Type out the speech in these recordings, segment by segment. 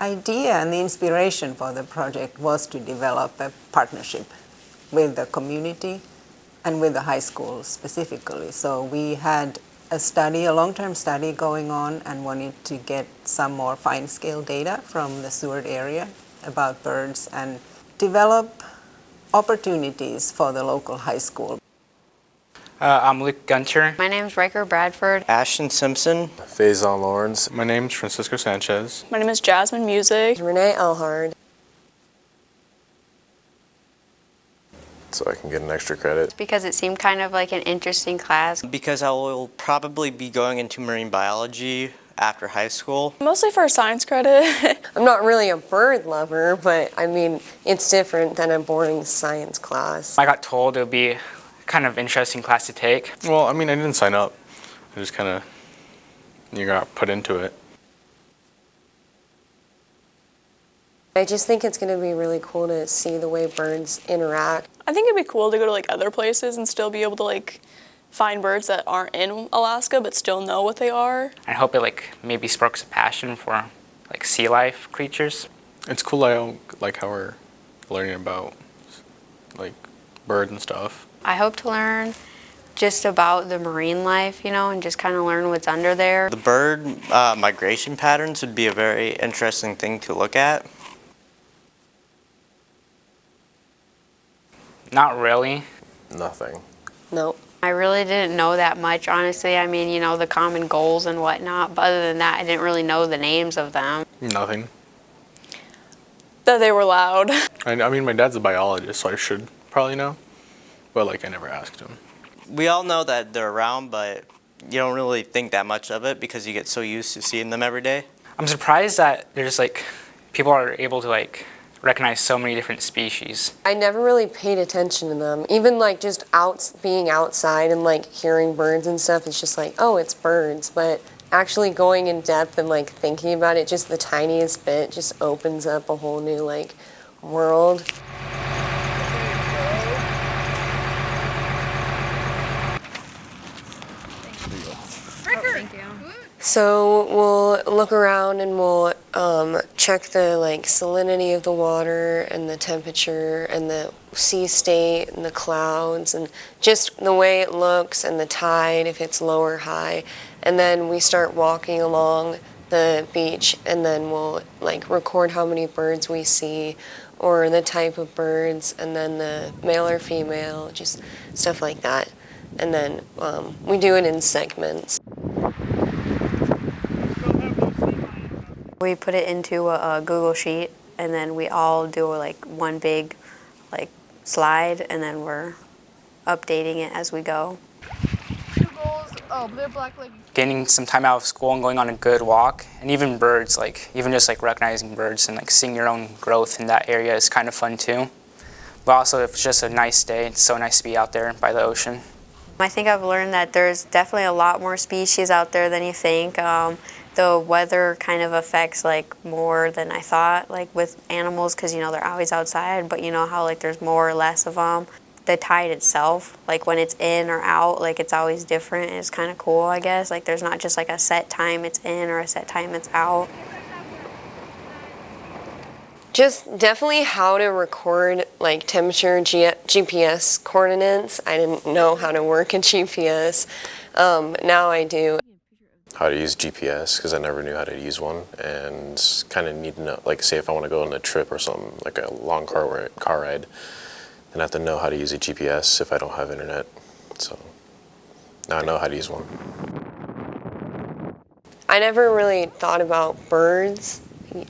idea and the inspiration for the project was to develop a partnership with the community and with the high school specifically. So we had a study, a long-term study going on, and wanted to get some more fine-scale data from the Seward area about birds and develop opportunities for the local high school. I'm Luke Gunter. My name's Riker Bradford. Ashton Simpson. Faison Lawrence. My name's Francisco Sanchez. My name is Jasmine Music. Renee Elhard. So I can get an extra credit. Because it seemed kind of like an interesting class. Because I will probably be going into marine biology after high school. Mostly for science credit. I'm not really a bird lover, but I mean, it's different than a boring science class. I got told it would be kind of interesting class to take. Well, I mean, I didn't sign up. I just kind of, you got put into it. I just think it's going to be really cool to see the way birds interact. I think it'd be cool to go to like other places and still be able to like find birds that aren't in Alaska but still know what they are. I hope it like maybe sparks a passion for like sea life creatures. It's cool. I like how we're learning about like birds and stuff. I hope to learn just about the marine life, and just kind of learn what's under there. The bird migration patterns would be a very interesting thing to look at. Not really. Nothing. Nope. I really didn't know that much, honestly. I mean, the common goals and whatnot, but other than that, I didn't really know the names of them. Nothing. That they were loud. I mean, my dad's a biologist, so I should probably know. But like, I never asked him. We all know that they're around, but you don't really think that much of it because you get so used to seeing them every day. I'm surprised that there's like, people are able to like recognize so many different species. I never really paid attention to them. Even like just being outside and like hearing birds and stuff, it's just like, oh, it's birds. But actually going in depth and like thinking about it just the tiniest bit just opens up a whole new like world. So we'll look around and we'll check the like salinity of the water and the temperature and the sea state and the clouds and just the way it looks and the tide if it's low or high. And then we start walking along the beach and then we'll like record how many birds we see or the type of birds and then the male or female, just stuff like that. And then we do it in segments. We put it into a Google Sheet, and then we all do like one big like slide, and then we're updating it as we go. 2 goals. Oh, they're black like. Getting some time out of school and going on a good walk, and even birds, like even just like recognizing birds and like seeing your own growth in that area is kind of fun too. But also, if it's just a nice day, it's so nice to be out there by the ocean. I think I've learned that there's definitely a lot more species out there than you think. The weather kind of affects like more than I thought, like with animals, because they're always outside, but how like there's more or less of them. The tide itself, like when it's in or out, like it's always different. It's kind of cool, I guess. Like there's not just like a set time it's in or a set time it's out. Just definitely how to record like temperature GPS coordinates. I didn't know how to work a GPS. Now I do. How to use GPS, because I never knew how to use one, and kind of need to know, like say if I want to go on a trip or something, like a long car ride, then I have to know how to use a GPS if I don't have internet. So now I know how to use one. I never really thought about birds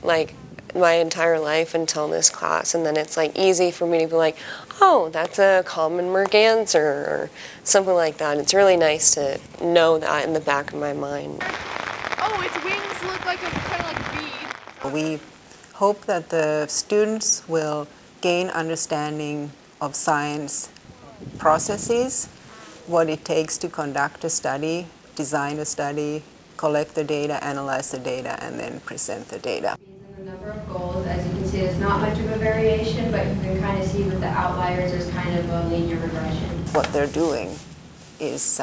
like my entire life until this class, and then it's like easy for me to be like, oh, that's a common merganser or something like that. It's really nice to know that in the back of my mind. Oh, its wings look like kind of like a bead. We hope that the students will gain understanding of science processes, what it takes to conduct a study, design a study, collect the data, analyze the data, and then present the data. The number of goals, as you can see, there's not much of a variation, but you can kind of see with the outliers there's kind of a linear regression. What they're doing is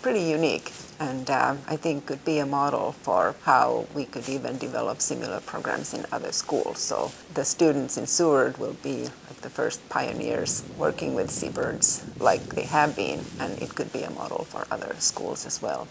pretty unique. and I think could be a model for how we could even develop similar programs in other schools. So the students in Seward will be like the first pioneers working with seabirds like they have been, and it could be a model for other schools as well.